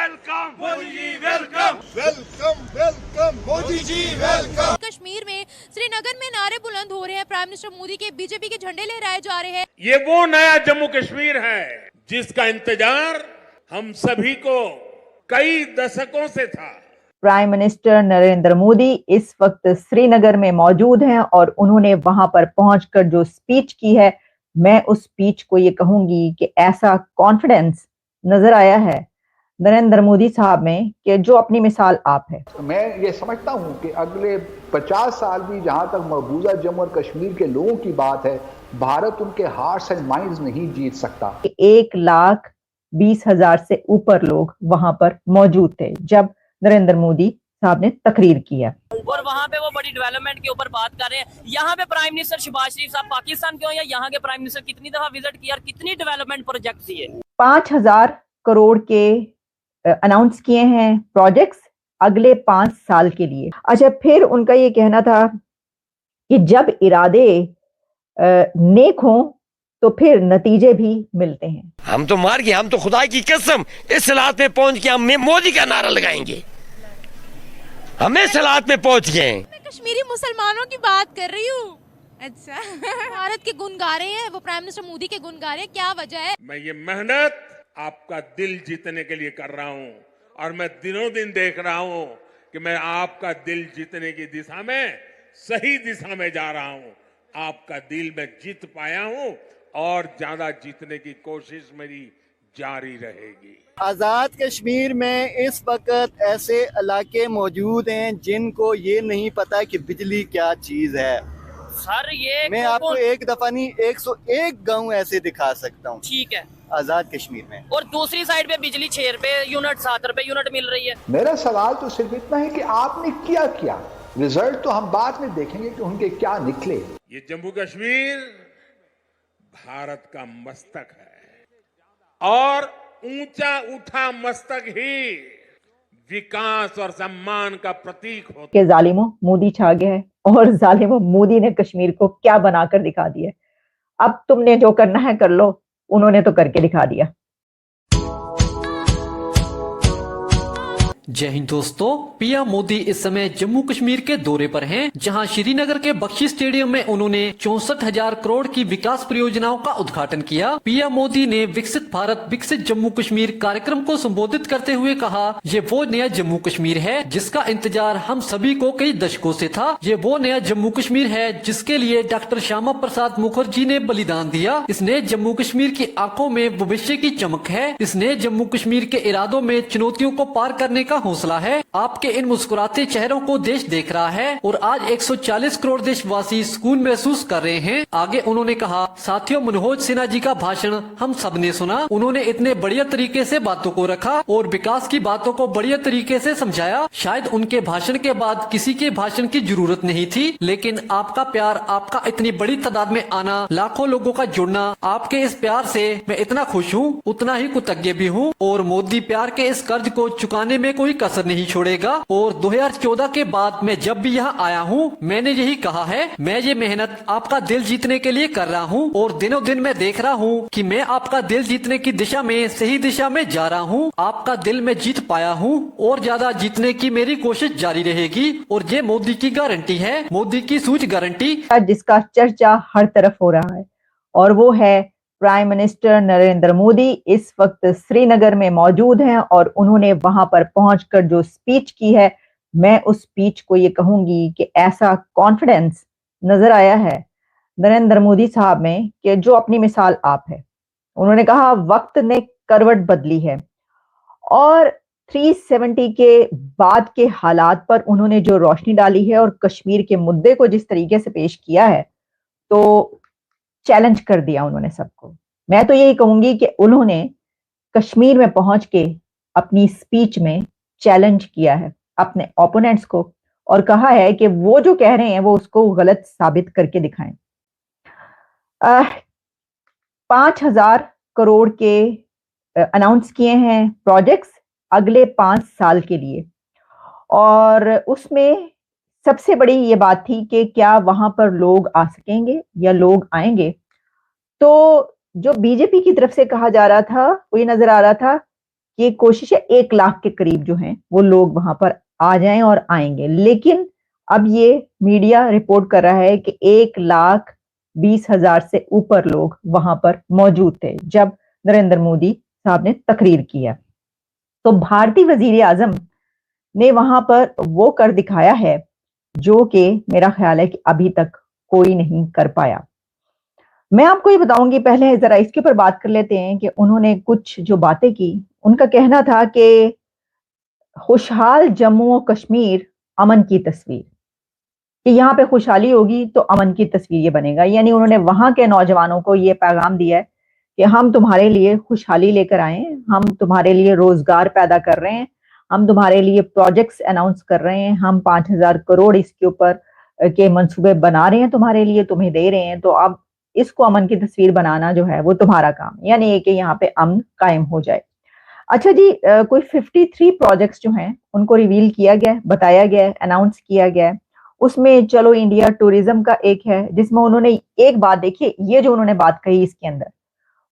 Welcome Modi ji, welcome welcome welcome Modi ji, welcome. Kashmir में श्रीनगर में नारे बुलंद हो रहे हैं, प्राइम मिनिस्टर मोदी के, बीजेपी के झंडे लहराए जा रहे हैं। ये वो नया जम्मू कश्मीर है जिसका इंतजार हम सभी को कई दशकों से था। प्राइम मिनिस्टर नरेंद्र मोदी इस वक्त श्रीनगर में मौजूद हैं और उन्होंने वहां पर पहुंचकर जो स्पीच की है, मैं उस स्पीच को ये कहूंगी कि ऐसा कॉन्फिडेंस नजर आया है नरेंद्र मोदी साहब में कि जो अपनी मिसाल आप है। मैं ये समझता हूं कि अगले 50 साल भी जहां तक मकबूजा जम्मू और कश्मीर के लोगों की बात है, भारत उनके हार्ट्स एंड माइंड्स नहीं जीत सकता। 1,20,000 से ऊपर लोग वहां पर मौजूद थे जब नरेंद्र मोदी साहब ने तकरीर किया और वहाँ पे वो बड़ी डेवलपमेंट के ऊपर बात कर रहे हैं। यहाँ पे प्राइम मिनिस्टर शहबाज शरीफ साहब पाकिस्तान क्यों या यहाँ के प्राइम मिनिस्टर कितनी दफा विजिट किया और कितनी डेवलपमेंट प्रोजेक्ट किए। 5,000 करोड़ के अनाउंस किए हैं प्रोजेक्ट्स अगले 5 साल के लिए। अच्छा, फिर उनका ये कहना था कि जब इरादे नेक हों तो फिर नतीजे भी मिलते हैं। हम तो मार गए, हम तो खुदा की कसम इस हालात में पहुंच के हम मोदी का नारा लगाएंगे। हमें इस हालात में पहुंच गए। मैं कश्मीरी मुसलमानों की बात कर रही हूँ। अच्छा भारत के गुण गा रहे हैं, वो प्राइम मिनिस्टर मोदी के गुण गा रहे हैं, क्या वजह है? मैं ये मेहनत आपका दिल जीतने के लिए कर रहा हूं और मैं दिनों दिन देख रहा हूं कि मैं आपका दिल जीतने की दिशा में सही दिशा में जा रहा हूं। आपका दिल मैं जीत पाया हूं और ज्यादा जीतने की कोशिश मेरी जारी रहेगी। आज़ाद कश्मीर में इस वक्त ऐसे इलाके मौजूद हैं जिनको ये नहीं पता कि बिजली क्या चीज है। सर ये मैं आपको एक दफा नहीं 101 गांव ऐसे दिखा सकता हूँ। ठीक है, आज़ाद कश्मीर में। और दूसरी साइड पे बिजली 6 रुपए यूनिट 7 रुपए यूनिट मिल रही है। मेरा सवाल तो सिर्फ इतना है कि आपने किया क्या। रिजल्ट तो हम बाद में देखेंगे कि उनके क्या निकले। ये जम्मू कश्मीर भारत का मस्तक है और ऊंचा उठा मस्तक ही विकास और सम्मान का प्रतीक होता है। कि जालिमों मोदी छा गया है और जालिमों मोदी ने कश्मीर को क्या बनाकर दिखा दिया। अब तुमने जो करना है कर लो, उन्होंने तो करके दिखा दिया। जय हिंद दोस्तों, पीएम मोदी इस समय जम्मू कश्मीर के दौरे पर हैं, जहां श्रीनगर के बख्शी स्टेडियम में उन्होंने 64,000 करोड़ की विकास परियोजनाओं का उद्घाटन किया। पीएम मोदी ने विकसित भारत विकसित जम्मू कश्मीर कार्यक्रम को संबोधित करते हुए कहा, ये वो नया जम्मू कश्मीर है जिसका इंतजार हम सभी को कई दशकों से था। ये वो नया जम्मू कश्मीर है जिसके लिए डॉक्टर श्यामा प्रसाद मुखर्जी ने बलिदान दिया। इस नए जम्मू कश्मीर की आंखों में भविष्य की चमक है। इस नए जम्मू कश्मीर के इरादों में चुनौतियों को पार करने का हौसला है। आपके इन मुस्कुराते चेहरों को देश देख रहा है और आज 140 करोड़ देशवासी सुकून महसूस कर रहे हैं। आगे उन्होंने कहा, साथियों, मनोज सिन्हा जी का भाषण हम सबने सुना। उन्होंने इतने बढ़िया तरीके से बातों को रखा और विकास की बातों को बढ़िया तरीके से समझाया। शायद उनके भाषण के बाद किसी के भाषण की जरूरत नहीं थी, लेकिन आपका प्यार, आपका इतनी बड़ी तादाद में आना, लाखों लोगों का जुड़ना, आपके इस प्यार से मैं इतना खुश हूँ, उतना ही कृतज्ञ भी हूँ। और मोदी प्यार के इस कर्ज को चुकाने में कोई कसर नहीं छोड़ेगा। और 2014 के बाद मैं जब भी यहाँ आया हूँ, मैंने यही कहा है, मैं ये मेहनत आपका दिल जीतने के लिए कर रहा हूँ और दिनों दिन मैं देख रहा हूँ कि मैं आपका दिल जीतने की दिशा में सही दिशा में जा रहा हूँ। आपका दिल मैं जीत पाया हूँ और ज्यादा जीतने की मेरी कोशिश जारी रहेगी। और ये मोदी की गारंटी है, मोदी की सूझ गारंटी, जिसका चर्चा हर तरफ हो रहा है और वो है प्राइम मिनिस्टर नरेंद्र मोदी इस वक्त श्रीनगर में मौजूद हैं और उन्होंने वहां पर पहुंचकर जो स्पीच की है, मैं उस स्पीच को ये कहूंगी कि ऐसा कॉन्फिडेंस नजर आया है नरेंद्र मोदी साहब में कि जो अपनी मिसाल आप है। उन्होंने कहा, वक्त ने करवट बदली है और 370 के बाद के हालात पर उन्होंने जो रोशनी डाली है और कश्मीर के मुद्दे को जिस तरीके से पेश किया है, तो चैलेंज कर दिया उन्होंने सबको। मैं तो यही कहूंगी कि उन्होंने कश्मीर में पहुंच के अपनी स्पीच में चैलेंज किया है अपने ओपोनेंट्स को और कहा है कि वो जो कह रहे हैं वो उसको गलत साबित करके दिखाएं। 5,000 करोड़ के अनाउंस किए हैं प्रोजेक्ट्स अगले 5 साल के लिए और उसमें सबसे बड़ी ये बात थी कि क्या वहां पर लोग आ सकेंगे या लोग आएंगे। तो जो बीजेपी की तरफ से कहा जा रहा था वो ये नजर आ रहा था कि कोशिश है 1 लाख के करीब जो हैं वो लोग वहां पर आ जाएं और आएंगे, लेकिन अब ये मीडिया रिपोर्ट कर रहा है कि 1,20,000 से ऊपर लोग वहां पर मौजूद थे जब नरेंद्र मोदी साहब ने तकरीर किया। तो भारतीय वजीर आजम ने वहां पर वो कर दिखाया है जो कि मेरा ख्याल है कि अभी तक कोई नहीं कर पाया। मैं आपको ये बताऊंगी, पहले जरा इसके ऊपर बात कर लेते हैं कि उन्होंने कुछ जो बातें की। उनका कहना था कि खुशहाल जम्मू और कश्मीर अमन की तस्वीर, कि यहाँ पे खुशहाली होगी तो अमन की तस्वीर ये बनेगा। यानी उन्होंने वहां के नौजवानों को ये पैगाम दिया है कि हम तुम्हारे लिए खुशहाली लेकर आए हैं, हम तुम्हारे लिए रोजगार पैदा कर रहे हैं, हम तुम्हारे लिए प्रोजेक्ट्स अनाउंस कर रहे हैं, हम 5,000 करोड़ इसके ऊपर के मंसूबे बना रहे हैं तुम्हारे लिए, तुम्हें दे रहे हैं। तो अब इसको अमन की तस्वीर बनाना जो है वो तुम्हारा काम, यानी कि यहाँ पे अमन कायम हो जाए। अच्छा जी, कोई 53 प्रोजेक्ट्स जो हैं उनको रिवील किया गया, बताया गया, अनाउंस किया गया। उसमें चलो इंडिया टूरिज्म का एक है, जिसमें उन्होंने एक बात देखिए, ये जो उन्होंने बात कही इसके अंदर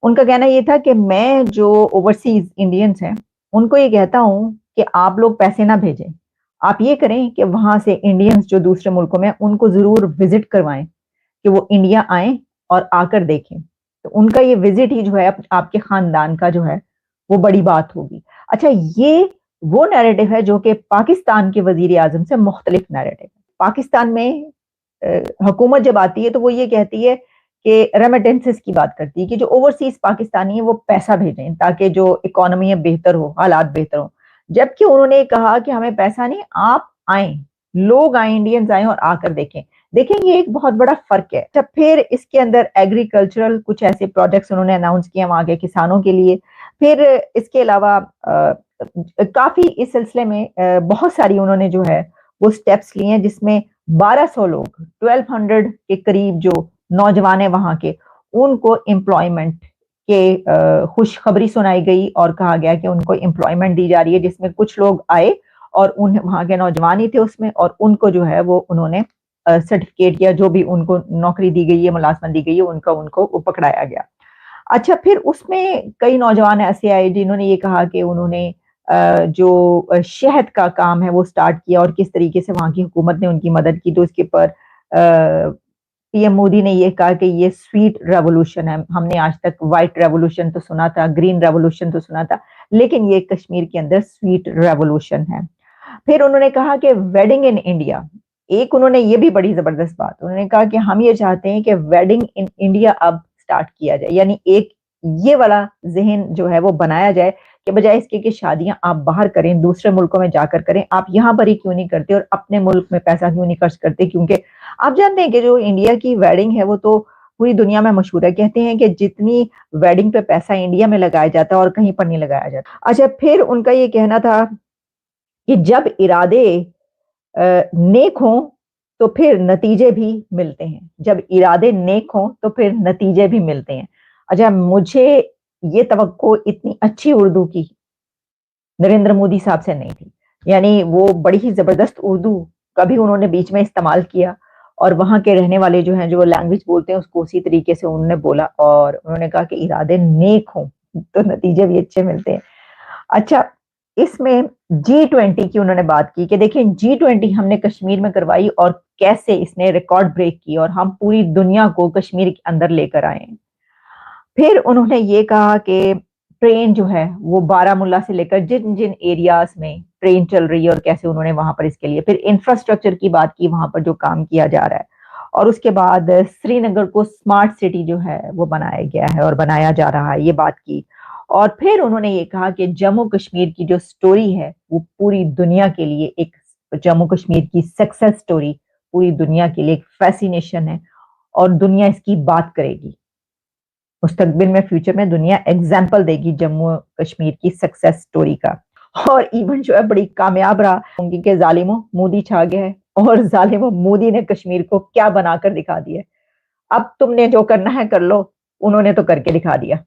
उनका कहना ये था कि मैं जो ओवरसीज इंडियंस हैं उनको ये कहता हूं कि आप लोग पैसे ना भेजें, आप ये करें कि वहां से इंडियंस जो दूसरे मुल्कों में उनको जरूर विजिट करवाएं, कि वो इंडिया आए और आकर देखें। तो उनका ये विजिट ही जो है आपके खानदान का जो है वो बड़ी बात होगी। अच्छा, ये वो नैरेटिव है जो कि पाकिस्तान के वजीर आजम से मुख्तलिफ नैरेटिव है। पाकिस्तान में हुकूमत जब आती है तो वो ये कहती है कि रेमिटेंसेस की बात करती है कि जो ओवरसीज पाकिस्तानी है वो पैसा भेजें ताकि जो इकोनॉमी है बेहतर हो, हालात बेहतर हो। जबकि उन्होंने कहा कि हमें पैसा नहीं, आप आए, लोग आए, इंडियंस आए और आकर देखें। ये एक बहुत बड़ा फर्क है। जब फिर इसके अंदर एग्रीकल्चरल कुछ ऐसे प्रोजेक्ट्स उन्होंने अनाउंस किए वहां के किसानों के लिए। फिर इसके अलावा काफी इस सिलसिले में बहुत सारी उन्होंने जो है वो स्टेप्स लिए हैं, जिसमें 1200 लोग, 1200 के करीब जो नौजवान है वहां के, उनको एम्प्लॉयमेंट के खुशखबरी सुनाई गई और कहा गया कि उनको एम्प्लॉयमेंट दी जा रही है, जिसमें कुछ लोग आए और उन वहां के नौजवान ही थे उसमें, और उनको जो है वो उन्होंने सर्टिफिकेट या जो भी उनको नौकरी दी गई है, मुलाजमत दी गई है, उनको पकड़ाया गया। अच्छा, फिर उसमें कई नौजवान ऐसे आए जिन्होंने ये कहा कि उन्होंने जो शहद का काम है वो स्टार्ट किया और किस तरीके से वहां की हुकूमत ने उनकी मदद की। तो उसके ऊपर पीएम मोदी ने ये कहा कि ये स्वीट रेवोल्यूशन है। हमने आज तक व्हाइट रेवोल्यूशन तो सुना था, ग्रीन रेवोल्यूशन तो सुना था, लेकिन ये कश्मीर के अंदर स्वीट रेवोल्यूशन है। फिर उन्होंने कहा कि वेडिंग इन इंडिया, एक उन्होंने ये भी बड़ी जबरदस्त बात, उन्होंने कहा कि हम ये चाहते हैं कि वेडिंग इन इंडिया अब स्टार्ट किया जाए, यानी एक ये वाला जहन जो है वो बनाया जाए कि बजाय इसके कि शादियां आप बाहर करें, दूसरे मुल्कों में जाकर करें, आप यहाँ पर ही क्यों नहीं करते और अपने मुल्क में पैसा क्यों नहीं खर्च करते। क्योंकि आप जानते हैं कि जो इंडिया की वेडिंग है वो तो पूरी दुनिया में मशहूर है। कहते हैं कि जितनी वेडिंग पे पैसा इंडिया में लगाया जाता है और कहीं पर नहीं लगाया जाता। अच्छा, फिर उनका ये कहना था कि जब इरादे नेक हों तो फिर नतीजे भी मिलते हैं, जब इरादे नेक हों तो फिर नतीजे भी मिलते हैं। अच्छा, मुझे ये तवक्को इतनी अच्छी उर्दू की नरेंद्र मोदी साहब से नहीं थी, यानी वो बड़ी ही जबरदस्त उर्दू कभी उन्होंने बीच में इस्तेमाल किया और वहां के रहने वाले जो हैं, जो लैंग्वेज बोलते हैं, उसको उसी तरीके से उन्होंने बोला और उन्होंने कहा कि इरादे नेक हों तो नतीजे भी अच्छे मिलते हैं। अच्छा, इसमें G20 की उन्होंने बात की कि देखिए G20 हमने कश्मीर में करवाई और कैसे इसने रिकॉर्ड ब्रेक की और हम पूरी दुनिया को कश्मीर के अंदर लेकर आए। फिर उन्होंने ये कहा कि ट्रेन जो है वो बारामूला से लेकर जिन जिन एरियाज में ट्रेन चल रही है और कैसे उन्होंने वहां पर इसके लिए, फिर इंफ्रास्ट्रक्चर की बात की, वहां पर जो काम किया जा रहा है, और उसके बाद श्रीनगर को स्मार्ट सिटी जो है वो बनाया गया है और बनाया जा रहा है, ये बात की। और फिर उन्होंने ये कहा कि जम्मू कश्मीर की जो स्टोरी है वो पूरी दुनिया के लिए एक, जम्मू कश्मीर की सक्सेस स्टोरी पूरी दुनिया के लिए एक फैसिनेशन है और दुनिया इसकी बात करेगी। मुस्तकबिल में, फ्यूचर में दुनिया एग्जाम्पल देगी जम्मू कश्मीर की सक्सेस स्टोरी का। और इवन जो है बड़ी कामयाब रहा, क्योंकि जालिमों मोदी छा गया है और जालिमों मोदी ने कश्मीर को क्या बनाकर दिखा दिया। अब तुमने जो करना है कर लो, उन्होंने तो करके दिखा दिया।